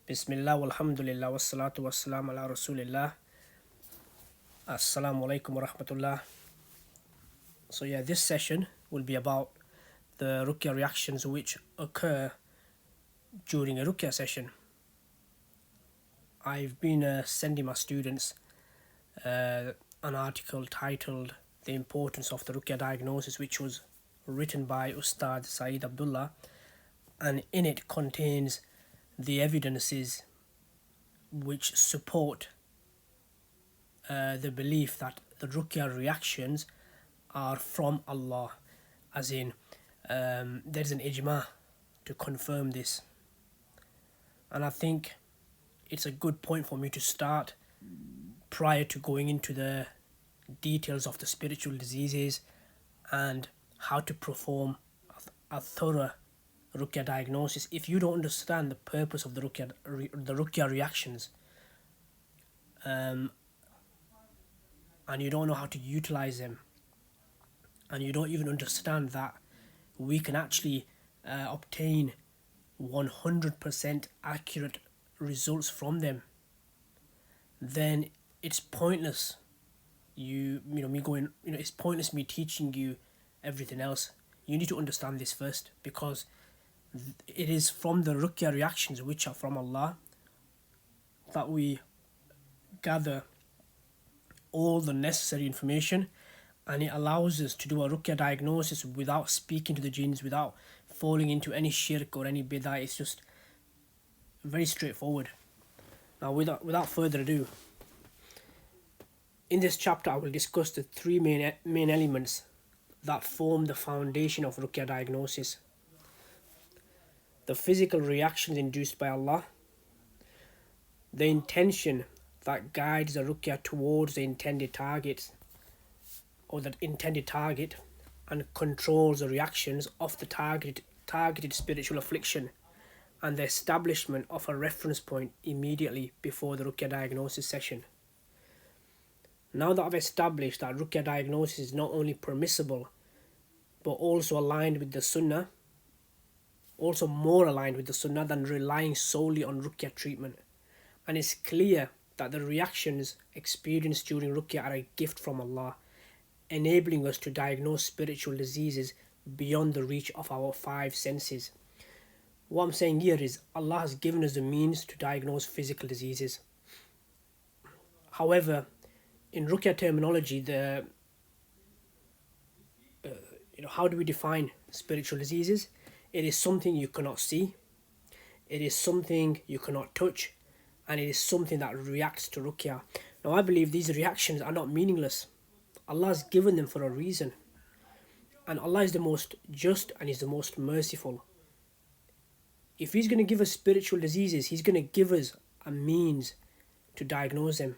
Bismillah, walhamdulillah, wassalatu wassalam ala rasulillah. Assalamu alaikum wa rahmatullah. So yeah, this session will be about the Ruqya reactions which occur during a Ruqya session. I've been sending my students an article titled The Importance of the Ruqya Diagnosis, which was written by Ustad Saeed Abdullah, and in it contains the evidences which support the belief that the Ruqya reactions are from Allah, as in there's an Hijama to confirm this. And I think it's a good point for me to start prior to going into the details of the spiritual diseases and how to perform a thorough Ruqya diagnosis. If you don't understand the purpose of the Ruqya reactions, and you don't know how to utilize them, and you don't even understand that we can actually obtain 100% accurate results from them, then it's pointless it's pointless me teaching you everything else. You need to understand this first, because it is from the Ruqya reactions, which are from Allah, that we gather all the necessary information, and it allows us to do a Ruqya diagnosis without speaking to the jinns, without falling into any shirk or any bid'ah. It's just very straightforward. Now, without further ado, in this chapter I will discuss the three main elements that form the foundation of Ruqya diagnosis: the physical reactions induced by Allah, the intention that guides the Ruqya towards the intended target and controls the reactions of the targeted spiritual affliction, and the establishment of a reference point immediately before the Ruqya diagnosis session. Now that I've established that Ruqya diagnosis is not only permissible but also aligned with the Sunnah, also more aligned with the Sunnah than relying solely on Ruqya treatment, and it's clear that the reactions experienced during Ruqya are a gift from Allah, enabling us to diagnose spiritual diseases beyond the reach of our five senses. What I'm saying here is Allah has given us the means to diagnose physical diseases. However, in Ruqya terminology, how do we define spiritual diseases? It is something you cannot see, it is something you cannot touch, and it is something that reacts to Ruqya. Now, I believe these reactions are not meaningless. Allah has given them for a reason, and Allah is the most just and He's the most merciful. If He's going to give us spiritual diseases, He's going to give us a means to diagnose them.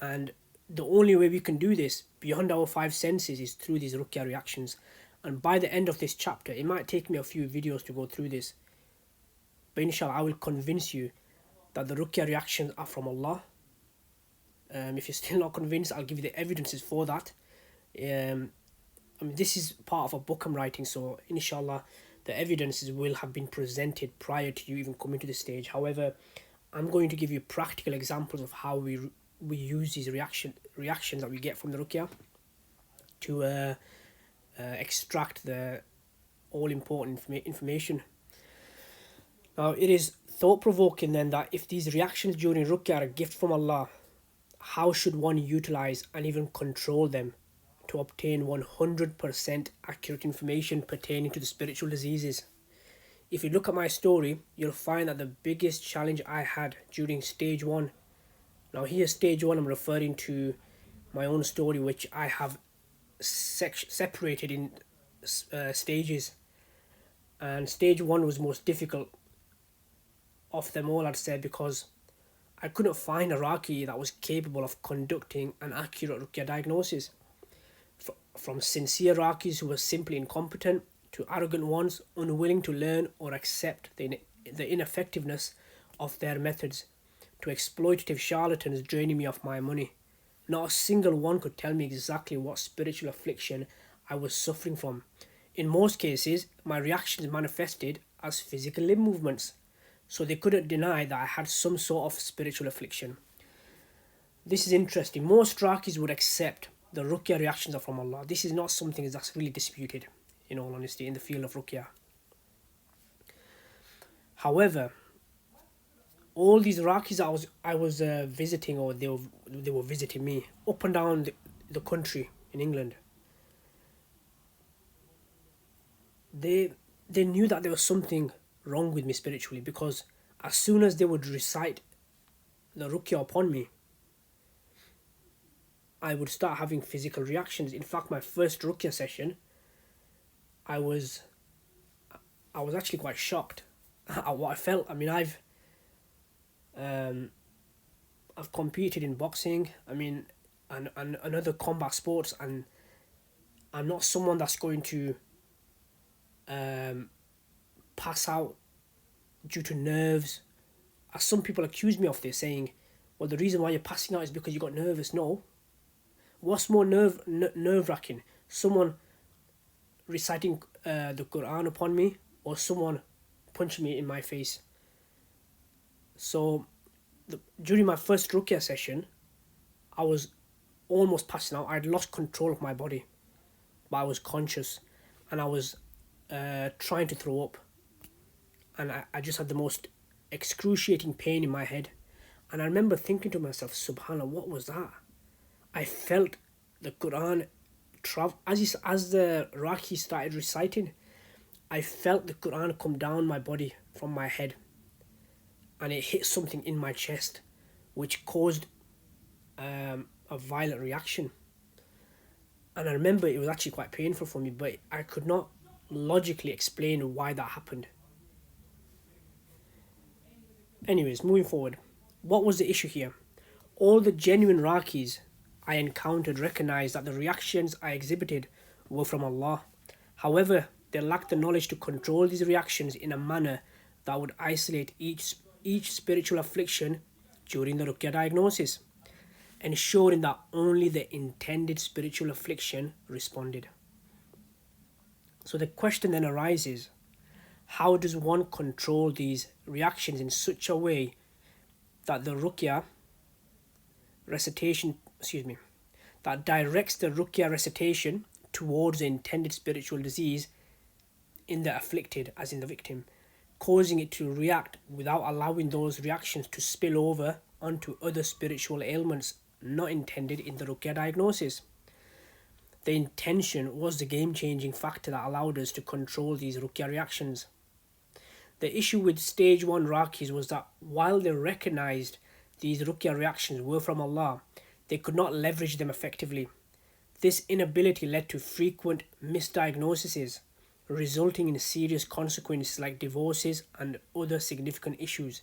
And the only way we can do this beyond our five senses is through these Ruqya reactions. And by the end of this chapter, it might take me a few videos to go through this, but inshallah I will convince you that the Ruqya reactions are from Allah. If you're still not convinced, I'll give you the evidences for that. This is part of a book I'm writing, so inshallah the evidences will have been presented prior to you even coming to the stage. However, I'm going to give you practical examples of how we use these reactions that we get from the Ruqya to extract the all-important information. Now, it is thought-provoking then that if these reactions during Ruqya are a gift from Allah, how should one utilize and even control them to obtain 100% accurate information pertaining to the spiritual diseases? If you look at my story, you'll find that the biggest challenge I had during stage 1. Now here, stage 1, I'm referring to my own story, which I have separated in stages. And stage 1 was most difficult of them all, I'd say, because I couldn't find a Raqi that was capable of conducting an accurate Ruqya diagnosis. From sincere Raqis who were simply incompetent, to arrogant ones unwilling to learn or accept the ineffectiveness of their methods, to exploitative charlatans draining me of my money. Not a single one could tell me exactly what spiritual affliction I was suffering from. In most cases, my reactions manifested as physical limb movements, so they couldn't deny that I had some sort of spiritual affliction. This is interesting. Most Rakis would accept the Ruqya reactions are from Allah. This is not something that's really disputed, in all honesty, in the field of Ruqya. However, all these Rakis I was visiting, or they were visiting me up and down the country in England. They knew that there was something wrong with me spiritually, because as soon as they would recite the Ruqya upon me, I would start having physical reactions. In fact, my first Ruqya session, I was actually quite shocked at what I felt. I mean, I've competed in boxing, I mean, and other combat sports, and I'm not someone that's going to pass out due to nerves, as some people accuse me of this, saying, well, the reason why you're passing out is because you got nervous. No. What's more nerve-wracking? Someone reciting the Quran upon me, or someone punching me in my face? So, during my first Ruqya session, I was almost passing out. I'd lost control of my body, but I was conscious, and I was trying to throw up, and I just had the most excruciating pain in my head. And I remember thinking to myself, subhanAllah, what was that? I felt the Quran as the Raki started reciting, I felt the Quran come down my body from my head, and it hit something in my chest, which caused a violent reaction. And I remember it was actually quite painful for me, but I could not logically explain why that happened. Anyways, moving forward, what was the issue here? All the genuine Rakis I encountered recognized that the reactions I exhibited were from Allah. However, they lacked the knowledge to control these reactions in a manner that would isolate each spiritual affliction during the Ruqya diagnosis, ensuring that only the intended spiritual affliction responded. So the question then arises, how does one control these reactions in such a way that the Ruqya recitation, that directs the Ruqya recitation towards the intended spiritual disease in the afflicted, as in the victim, causing it to react without allowing those reactions to spill over onto other spiritual ailments not intended in the Ruqya diagnosis? The intention was the game-changing factor that allowed us to control these Ruqya reactions. The issue with stage 1 Rakis was that while they recognized these Ruqya reactions were from Allah, they could not leverage them effectively. This inability led to frequent misdiagnoses, resulting in serious consequences like divorces and other significant issues.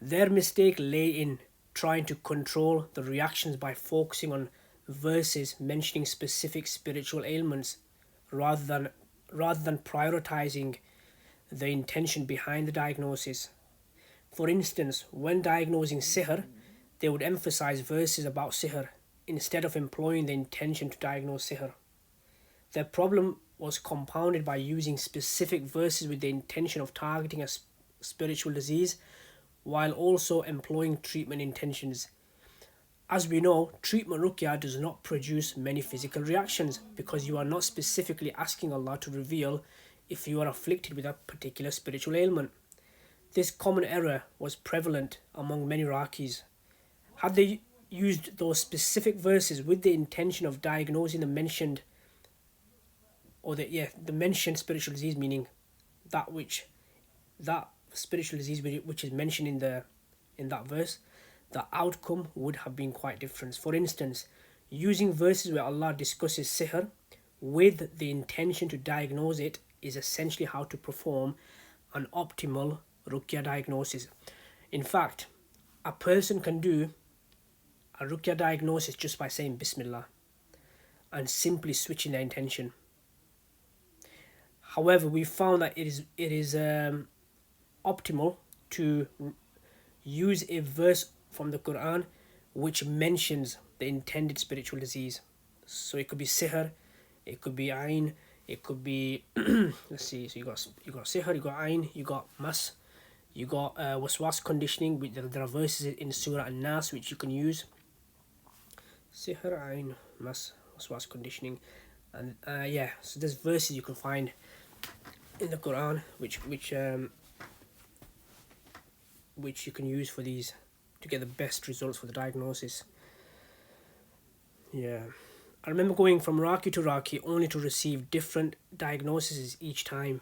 Their mistake lay in trying to control the reactions by focusing on verses mentioning specific spiritual ailments rather than prioritizing the intention behind the diagnosis. For instance, when diagnosing sihr, they would emphasize verses about sihr instead of employing the intention to diagnose sihr. Their problem was compounded by using specific verses with the intention of targeting a spiritual disease, while also employing treatment intentions. As we know, treatment Ruqya does not produce many physical reactions because you are not specifically asking Allah to reveal if you are afflicted with a particular spiritual ailment. This common error was prevalent among many Rakis. Had they used those specific verses with the intention of diagnosing the mentioned spiritual disease, meaning that spiritual disease which is mentioned in that verse, the outcome would have been quite different. For instance, using verses where Allah discusses sihr with the intention to diagnose it is essentially how to perform an optimal Ruqya diagnosis. In fact, a person can do a Ruqya diagnosis just by saying Bismillah and simply switching their intention. However, we found that it is optimal to use a verse from the Quran which mentions the intended spiritual disease. So it could be sihr, it could be ayn, It could be let's see. So you got sihr, you got ayn, you got mas, you got waswas conditioning. There are verses in Surah An-Nas which you can use. Sihr, ayn, mas, waswas conditioning, and yeah. So there's verses you can find in the Quran which you can use for these to get the best results for the diagnosis. Yeah. I remember going from Raqi to Raqi only to receive different diagnoses each time.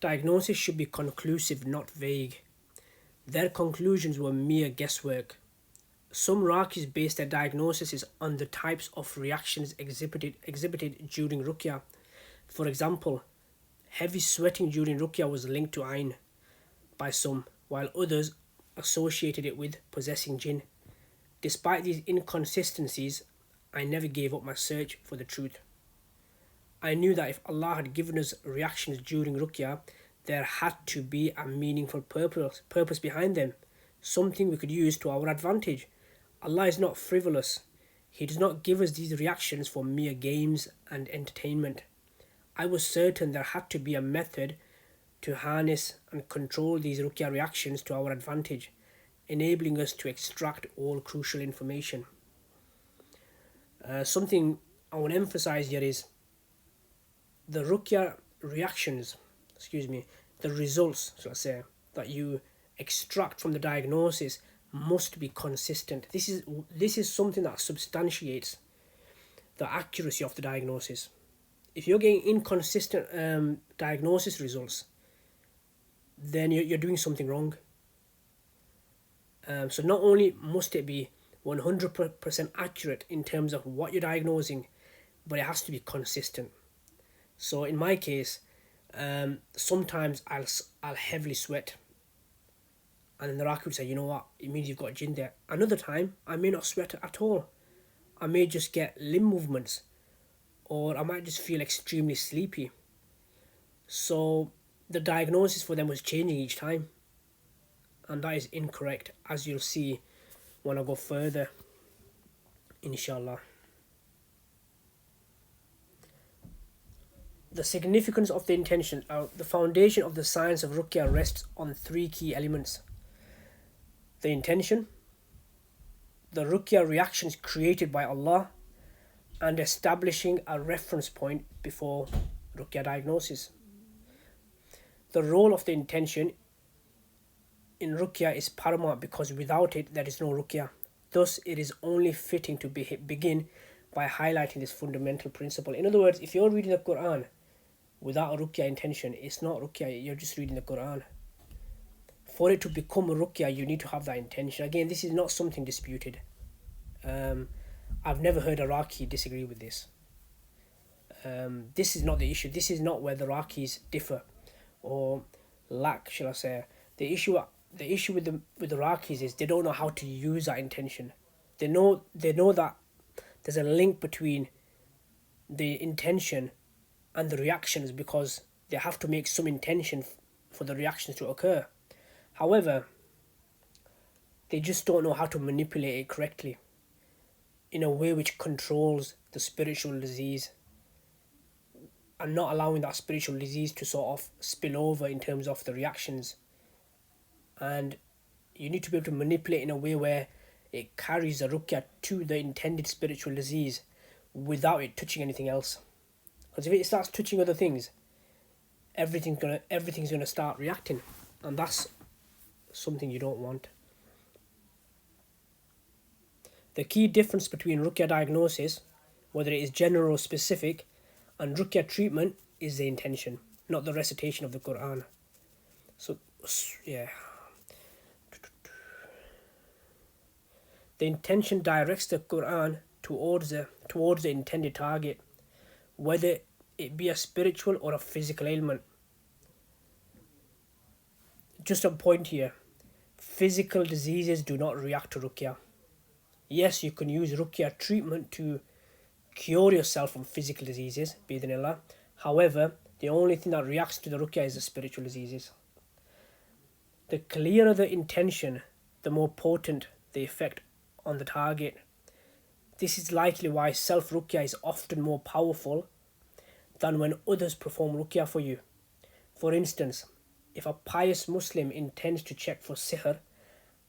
Diagnosis should be conclusive, not vague. Their conclusions were mere guesswork. Some Raqis based their diagnoses on the types of reactions exhibited during Ruqya. For example, heavy sweating during Ruqya was linked to Ayn by some, while others associated it with possessing jinn. Despite these inconsistencies, I never gave up my search for the truth. I knew that if Allah had given us reactions during Ruqya, there had to be a meaningful purpose behind them, something we could use to our advantage. Allah is not frivolous. He does not give us these reactions for mere games and entertainment. I was certain there had to be a method to harness and control these Ruqya reactions to our advantage, enabling us to extract all crucial information. Something I want to emphasize here is the Ruqya reactions, the results, shall I say, that you extract from the diagnosis must be consistent. This is something that substantiates the accuracy of the diagnosis. If you're getting inconsistent diagnosis results, then you're doing something wrong. So not only must it be 100% accurate in terms of what you're diagnosing, but it has to be consistent. So in my case, sometimes I'll heavily sweat, and then the Raqi would say, you know what, it means you've got a jinn there. Another time, I may not sweat at all. I may just get limb movements, or I might just feel extremely sleepy. So the diagnosis for them was changing each time, and that is incorrect, as you'll see when I go further, inshallah. The significance of the intention. The foundation of the science of Ruqya rests on three key elements: the intention, the Ruqya reactions created by Allah, and establishing a reference point before Ruqya diagnosis. The role of the intention in Ruqya is paramount because without it there is no Ruqya. Thus, it is only fitting to begin by highlighting this fundamental principle. In other words, if you're reading the Quran without a Ruqya intention, it's not Ruqya, you're just reading the Quran. For it to become a Ruqya, you need to have that intention. Again, this is not something disputed. I've never heard a Raqi disagree with this. This is not the issue. This is not where the Raqis differ or lack, shall I say. The issue with the Raqis is they don't know how to use that intention. They know that there's a link between the intention and the reactions because they have to make some intention for the reactions to occur. However, they just don't know how to manipulate it correctly in a way which controls the spiritual disease and not allowing that spiritual disease to sort of spill over in terms of the reactions. And you need to be able to manipulate in a way where it carries the Ruqya to the intended spiritual disease without it touching anything else. Because if it starts touching other things, everything's gonna start reacting, and that's something you don't want. The key difference between Ruqya diagnosis, whether it is general or specific, and Ruqya treatment is the intention, not the recitation of the Quran. So, yeah. The intention directs the Quran towards the intended target, whether it be a spiritual or a physical ailment. Just a point here, physical diseases do not react to Ruqya. Yes, you can use Ruqya treatment to cure yourself from physical diseases, bi-idhnillah. However, the only thing that reacts to the Ruqya is the spiritual diseases. The clearer the intention, the more potent the effect on the target. This is likely why self-Ruqya is often more powerful than when others perform ruqya for you. For instance, if a pious Muslim intends to check for sihr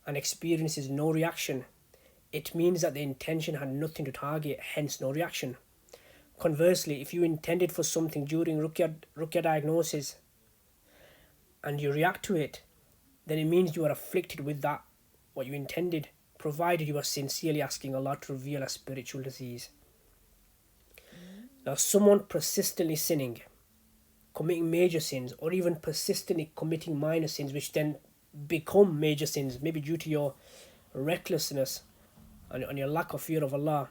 and experiences no reaction, it means that the intention had nothing to target, hence no reaction. Conversely, if you intended for something during ruqya diagnosis and you react to it, then it means you are afflicted with that, what you intended, provided you are sincerely asking Allah to reveal a spiritual disease. Now, someone persistently sinning, committing major sins, or even persistently committing minor sins, which then become major sins, maybe due to your recklessness and your lack of fear of Allah,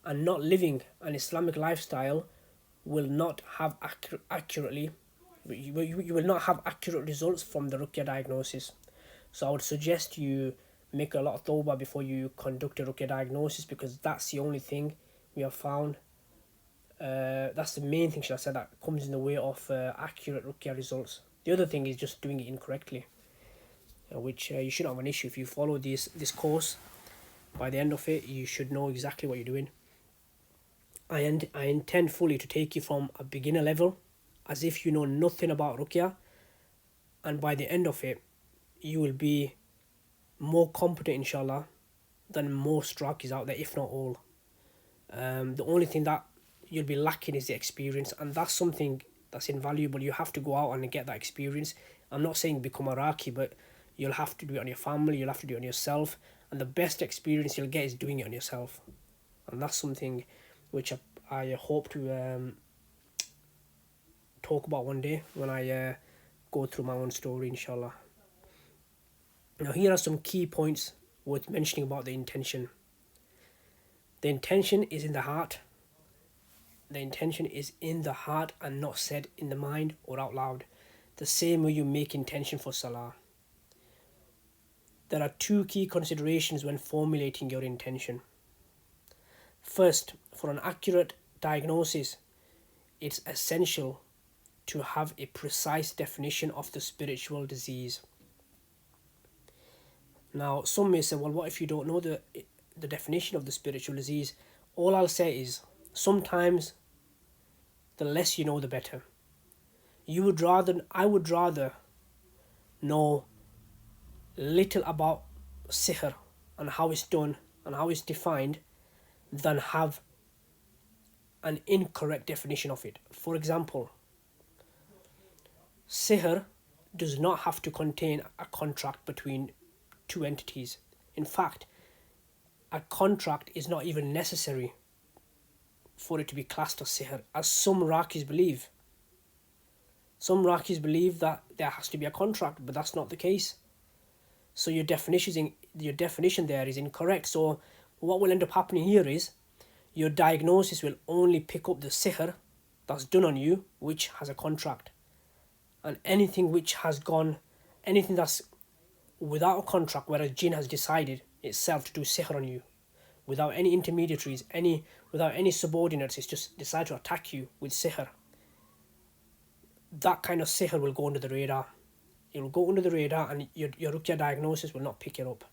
and not living an Islamic lifestyle, will not have you will not have accurate results from the ruqya diagnosis. So I would suggest you make a lot of tawbah before you conduct a ruqya diagnosis, because that's the only thing we have found. That's the main thing, should I say, that comes in the way of accurate ruqya results. The other thing is just doing it incorrectly, which you shouldn't have an issue. If you follow this course, by the end of it, you should know exactly what you're doing. I intend fully to take you from a beginner level, as if you know nothing about ruqya, and by the end of it, you will be more competent, inshallah, than most rakis out there, if not all. The only thing that you'll be lacking is the experience, and that's something that's invaluable. You have to go out and get that experience. I'm not saying become a raki, but you'll have to do it on your family, you'll have to do it on yourself, and the best experience you'll get is doing it on yourself. And that's something which I hope to talk about one day when I go through my own story, inshallah. Now, here are some key points worth mentioning about the intention. The intention is in the heart. The intention is in the heart and not said in the mind or out loud, the same way you make intention for salah. There are two key considerations when formulating your intention. First, for an accurate diagnosis, it's essential to have a precise definition of the spiritual disease. Now, some may say, well, what if you don't know the definition of the spiritual disease? All I'll say is, sometimes the less you know, the better. I would rather know little about sihr and how it's done and how it's defined than have an incorrect definition of it. For example, sihr does not have to contain a contract between two entities. In fact, a contract is not even necessary for it to be classed as sihr, as some rakis believe. Some rakis believe that there has to be a contract, but that's not the case. So your definition there is incorrect. So what will end up happening here is your diagnosis will only pick up the sihr that's done on you, which has a contract. And anything that's without a contract, where a jinn has decided itself to do sihr on you, without any intermediaries, without any subordinates, it's just decided to attack you with sihr. That kind of sihr will go under the radar. It will go under the radar, and your ruqya diagnosis will not pick it up.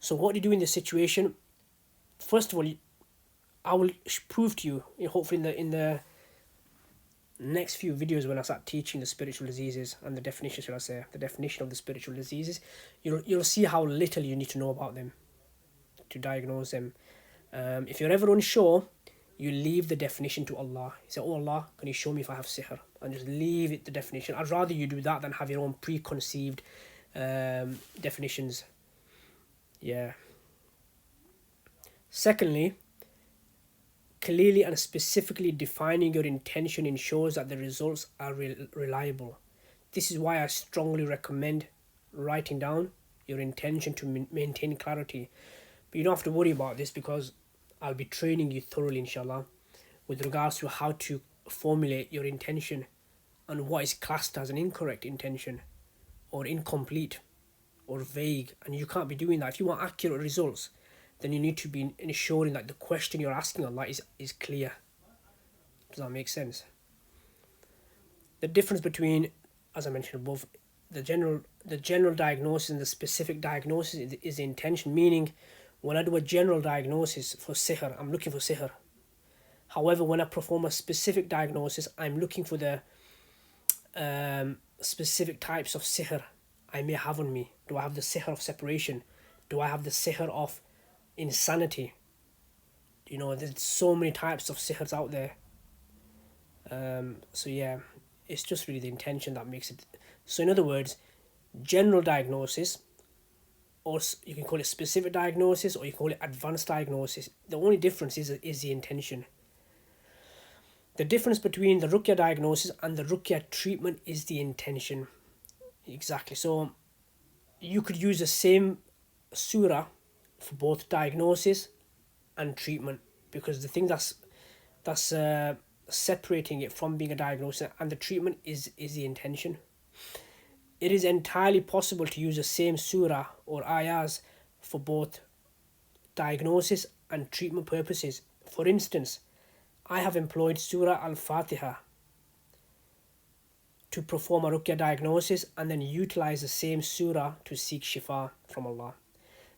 So what do you do in this situation? First of all, I will prove to you, hopefully in the next few videos when I start teaching the spiritual diseases and the definition, the definition of the spiritual diseases, you'll see how little you need to know about them to diagnose them. If you're ever unsure, you leave the definition to Allah. You say, oh Allah, can you show me if I have sihr? And just leave it the definition. I'd rather you do that than have your own preconceived definitions. Yeah. Secondly, clearly and specifically defining your intention ensures that the results are reliable. This is why I strongly recommend writing down your intention to maintain clarity. But you don't have to worry about this, because I'll be training you thoroughly, inshallah, with regards to how to formulate your intention and what is classed as an incorrect intention or incomplete or vague. And you can't be doing that. If you want accurate results, then you need to be ensuring that the question you're asking Allah is clear. Does that make sense? The difference between, as I mentioned above, the general diagnosis and the specific diagnosis is the intention. Meaning, when I do a general diagnosis for sihr, I'm looking for sihr. However, when I perform a specific diagnosis, I'm looking for the specific types of sihr I may have on me. Do I have the sihr of separation? Do I have the sihr of insanity? You know, there's so many types of sihrs out there. So yeah, it's just really the intention that makes it. So in other words, general diagnosis, or you can call it specific diagnosis, or you call it advanced diagnosis. The only difference is the intention. The difference between the Ruqya diagnosis and the Ruqya treatment is the intention. Exactly. So you could use the same surah for both diagnosis and treatment, because the thing that's separating it from being a diagnosis and the treatment is the intention. It is entirely possible to use the same surah or ayahs for both diagnosis and treatment purposes. For instance, I have employed Surah Al-Fatiha to perform a Ruqya diagnosis and then utilize the same surah to seek shifa from Allah.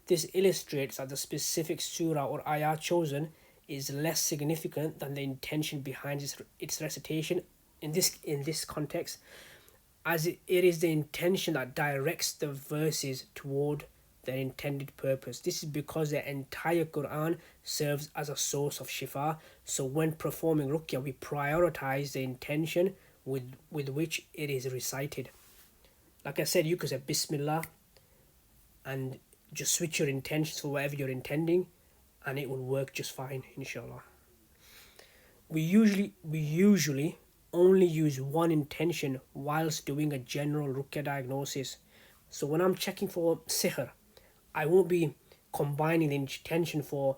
This illustrates that the specific surah or ayah chosen is less significant than the intention behind its recitation in this context, as it is the intention that directs the verses toward their intended purpose. This is because the entire Quran serves as a source of shifa. So when performing Ruqya, we prioritize the intention with which it is recited. Like I said, you could say Bismillah and just switch your intentions for whatever you're intending, and it will work just fine, inshallah. We usually only use one intention whilst doing a general Ruqya diagnosis. So when I'm checking for sihr, I won't be combining the intention for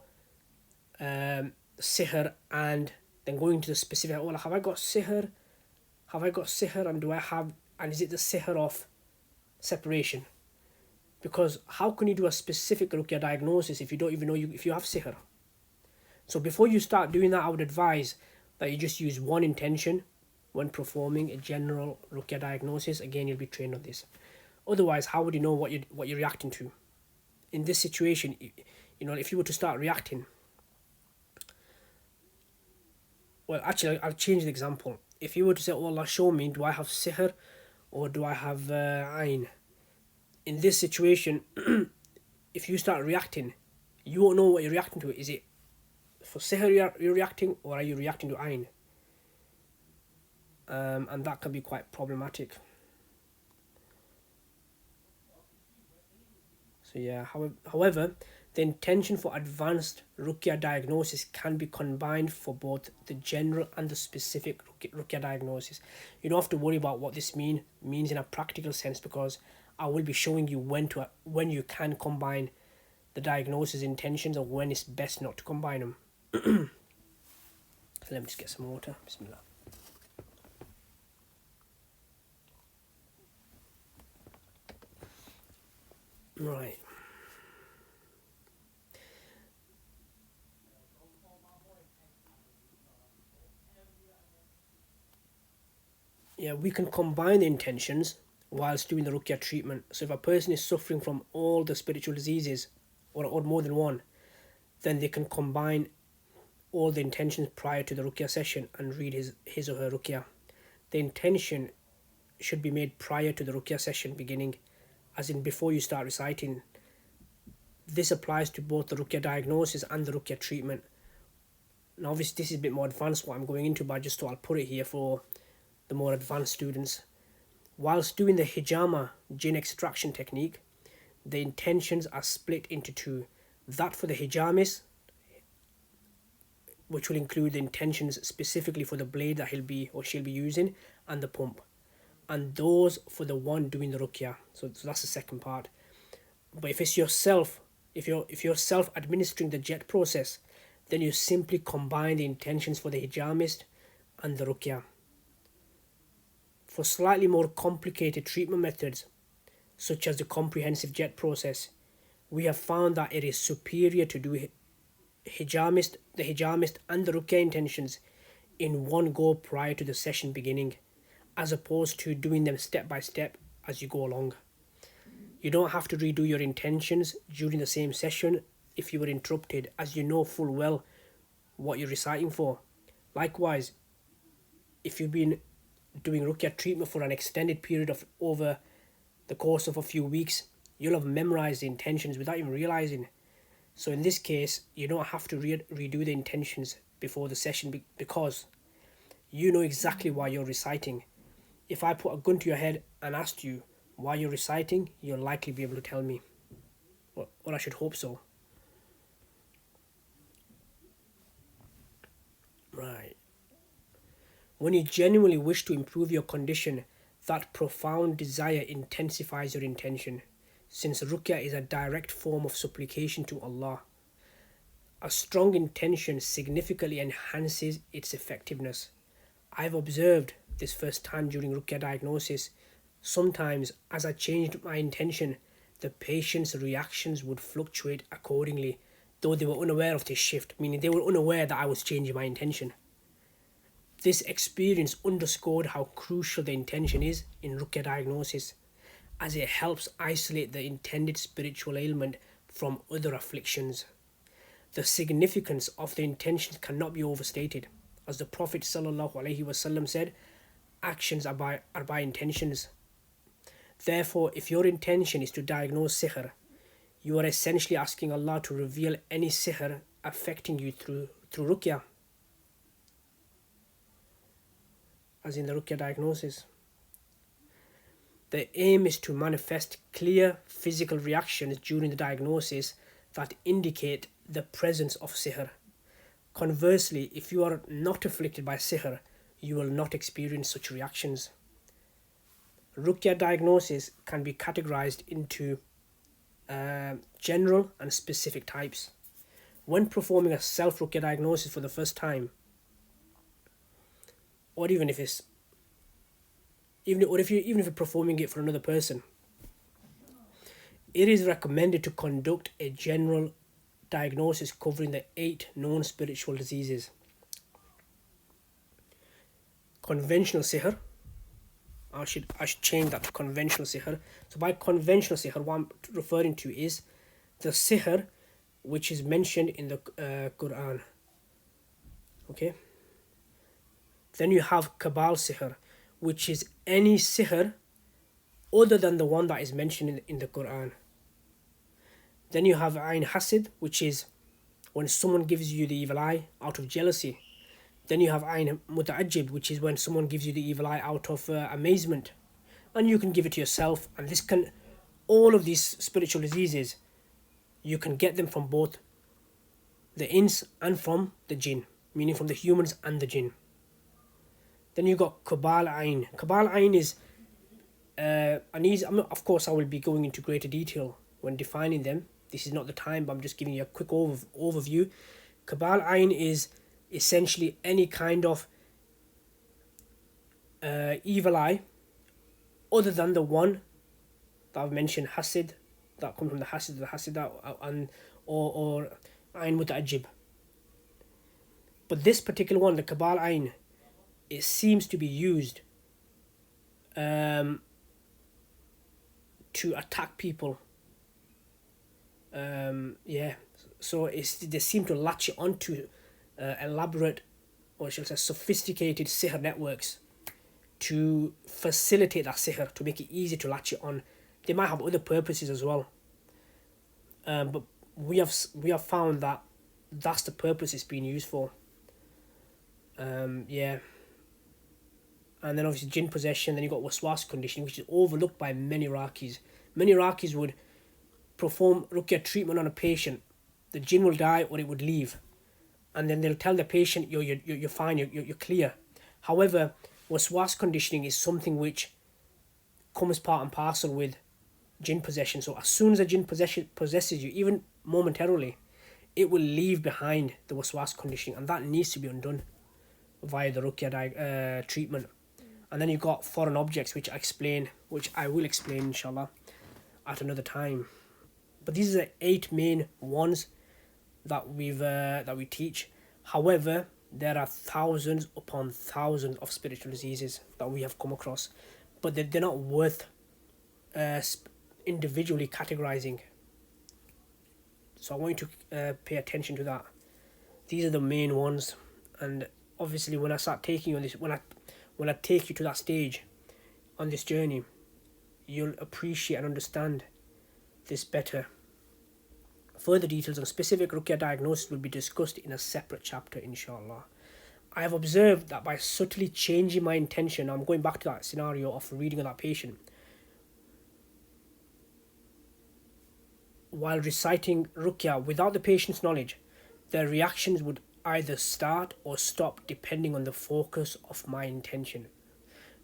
sihr and then going to the specific, well, have I got sihr, and is it the sihr of separation? Because how can you do a specific Ruqya diagnosis if you don't even know if you have sihr? So before you start doing that, I would advise that you just use one intention when performing a general Ruqya diagnosis. Again, you'll be trained on this. Otherwise, how would you know what you're reacting to? In this situation, you know, if you were to start reacting, well, actually, I'll change the example. If you were to say, oh Allah, show me, do I have sihr or do I have ayn? In this situation, if you start reacting, you won't know what you're reacting to. Is it for sihr you're reacting, or are you reacting to ayn? And that can be quite problematic. So yeah, however, the intention for advanced Ruqya diagnosis can be combined for both the general and the specific Ruqya diagnosis. You don't have to worry about what this means in a practical sense, because I will be showing you when you can combine the diagnosis intentions, or when it's best not to combine them. So let me just get some water. Bismillah. Right. Yeah, we can combine the intentions whilst doing the Ruqya treatment. So if a person is suffering from all the spiritual diseases, or more than one, then they can combine all the intentions prior to the Ruqya session and read his or her Ruqya. The intention should be made prior to the Ruqya session beginning, as in before you start reciting. This applies to both the Ruqya diagnosis and the Ruqya treatment. Now obviously this is a bit more advanced what I'm going into, but I just thought I'll put it here for the more advanced students. Whilst doing the Hijama jinn extraction technique, the intentions are split into two. That for the Hijamis, which will include the intentions specifically for the blade that he'll be or she'll be using, and the pump. And those for the one doing the Ruqya. So that's the second part. But if it's yourself, if you're self-administering the jet process, then you simply combine the intentions for the Hijamist and the Ruqya. For slightly more complicated treatment methods, such as the comprehensive jet process, we have found that it is superior to do the Hijamist and the Ruqya intentions in one go prior to the session beginning, as opposed to doing them step by step as you go along. You don't have to redo your intentions during the same session if you were interrupted, as you know full well what you're reciting for. Likewise, if you've been doing Ruqya treatment for an extended period of over the course of a few weeks, you'll have memorized the intentions without even realizing. So in this case, you don't have to redo the intentions before the session because you know exactly why you're reciting. If I put a gun to your head and asked you why you're reciting, you'll likely be able to tell me. Or I should hope so. Right. When you genuinely wish to improve your condition, that profound desire intensifies your intention, since Ruqya is a direct form of supplication to Allah. A strong intention significantly enhances its effectiveness. I've observed this firsthand during Ruqya diagnosis. Sometimes, as I changed my intention, the patient's reactions would fluctuate accordingly, though they were unaware of this shift, meaning they were unaware that I was changing my intention. This experience underscored how crucial the intention is in Ruqya diagnosis, as it helps isolate the intended spiritual ailment from other afflictions. The significance of the intentions cannot be overstated. As the Prophet ﷺ said, actions are by intentions. Therefore, if your intention is to diagnose sihr, you are essentially asking Allah to reveal any sihr affecting you through Ruqya, as in the Ruqya diagnosis. The aim is to manifest clear physical reactions during the diagnosis that indicate the presence of sihr. Conversely, if you are not afflicted by sihr, you will not experience such reactions. Ruqya diagnosis can be categorized into general and specific types. When performing a self-Ruqya diagnosis for the first time, or even if you're performing it for another person, it is recommended to conduct a general diagnosis covering the 8 known spiritual diseases. Conventional sihr, I should change that to conventional sihr. So by conventional sihr, what I'm referring to is the sihr which is mentioned in the Quran. Okay. Then you have Kabal sihr, which is any sihr other than the one that is mentioned in the Quran. Then you have Ain Hasid, which is when someone gives you the evil eye out of jealousy. Then you have Ain Muta'ajib, which is when someone gives you the evil eye out of amazement. And you can give it to yourself. And all of these spiritual diseases, you can get them from both the ins and from the jinn, meaning from the humans and the jinn. Then you got Kabal Ain. Kabal Ain is, of course I will be going into greater detail when defining them. This is not the time, but I'm just giving you a quick overview. Kabal Ain is essentially any kind of evil eye other than the one that I've mentioned, Hasid, that comes from the Hasid, or Ain Muta'ajib. But this particular one, the Kabal Ain, it seems to be used to attack people. So they seem to latch it onto elaborate, or shall I say sophisticated sihr networks to facilitate that sihr, to make it easy to latch it on. They might have other purposes as well, but we have found that that's the purpose it's being used for. And then obviously jinn possession. Then you got waswas conditioning, which is overlooked by many Iraqis. Many Iraqis would perform Ruqya treatment on a patient. The jinn will die or it would leave, and then they'll tell the patient you're fine, you're clear. However, waswas conditioning is something which comes part and parcel with jinn possession. So as soon as a jinn possesses you, even momentarily, it will leave behind the waswas conditioning, and that needs to be undone via the Ruqya treatment. And then you've got foreign objects, which I will explain inshallah at another time. But these are the 8 main ones that we teach. However, there are thousands upon thousands of spiritual diseases that we have come across, but they're not worth individually categorizing. So I want you to pay attention to that. These are the main ones, and obviously when I start taking you on this, when I take you to that stage on this journey, you'll appreciate and understand this better. Further details on specific Ruqya diagnosis will be discussed in a separate chapter, inshallah. I have observed that by subtly changing my intention, I'm going back to that scenario of reading of that patient, while reciting Ruqya without the patient's knowledge, their reactions would either start or stop depending on the focus of my intention.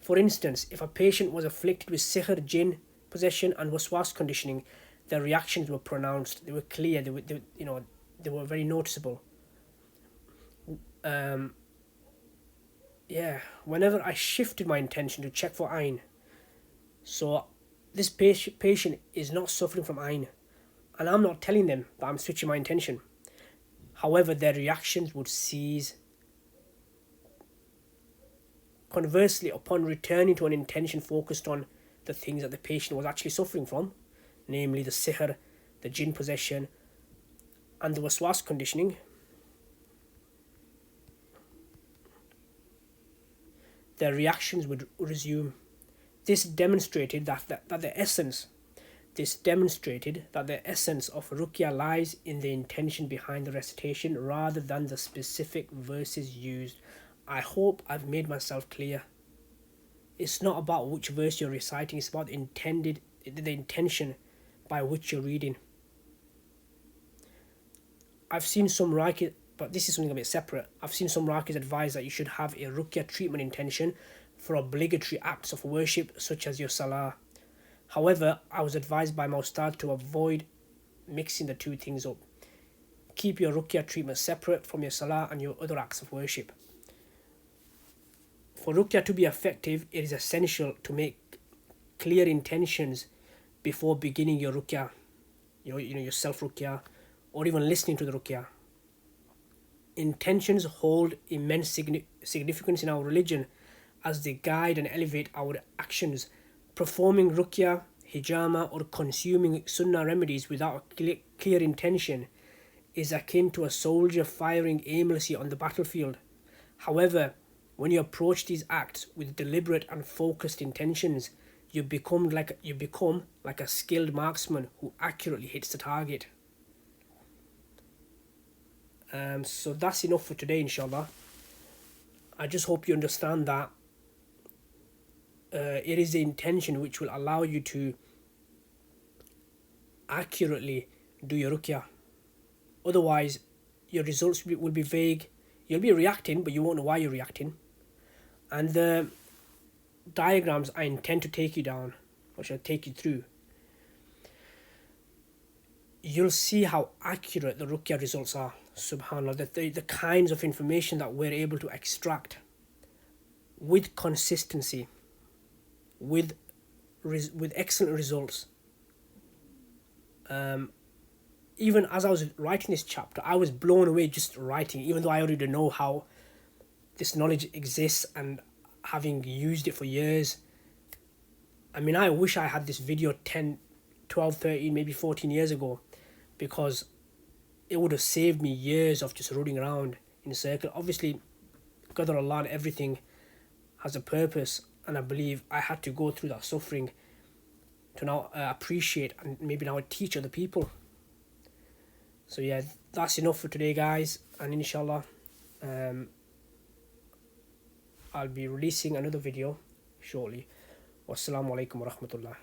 For instance, if a patient was afflicted with sihr, jinn, possession and waswas conditioning, their reactions were pronounced, they were clear, they were very noticeable. Whenever I shifted my intention to check for Ain, so this patient is not suffering from Ain, and I'm not telling them that I'm switching my intention. However, their reactions would cease. Conversely, upon returning to an intention focused on the things that the patient was actually suffering from, namely the sihr, the jinn possession, and the waswas conditioning, their reactions would resume. This demonstrated that the essence of Ruqya lies in the intention behind the recitation rather than the specific verses used. I hope I've made myself clear. It's not about which verse you're reciting, it's about the intention by which you're reading. I've seen some Rakis, but this is something a bit separate. I've seen some Rakis advise that you should have a Ruqya treatment intention for obligatory acts of worship such as your salah. However, I was advised by my ustad to avoid mixing the two things up. Keep your Ruqya treatment separate from your salah and your other acts of worship. For Ruqya to be effective, it is essential to make clear intentions before beginning your Ruqya, your self-Ruqya, or even listening to the Ruqya. Intentions hold immense significance in our religion as they guide and elevate our actions. Performing Ruqya, Hijama, or consuming Sunnah remedies without a clear intention is akin to a soldier firing aimlessly on the battlefield. However, when you approach these acts with deliberate and focused intentions, you become like a skilled marksman who accurately hits the target. So that's enough for today, inshallah. I just hope you understand that it is the intention which will allow you to accurately do your Ruqya. Otherwise, your results will be vague. You'll be reacting, but you won't know why you're reacting. And the diagrams I intend to take you down, or shall take you through, you'll see how accurate the Ruqya results are. Subhanallah, the kinds of information that we're able to extract with consistency, with excellent results. Even as I was writing this chapter, I was blown away just writing, even though I already know how this knowledge exists and having used it for years. I mean, I wish I had this video 10, 12, 13, maybe 14 years ago, because it would have saved me years of just running around in a circle. Obviously, Qadar Allah and everything has a purpose, and I believe I had to go through that suffering to now appreciate and maybe now teach other people. So yeah, that's enough for today, guys, and inshallah I'll be releasing another video shortly. Wassalamu alaikum wa rahmatullah.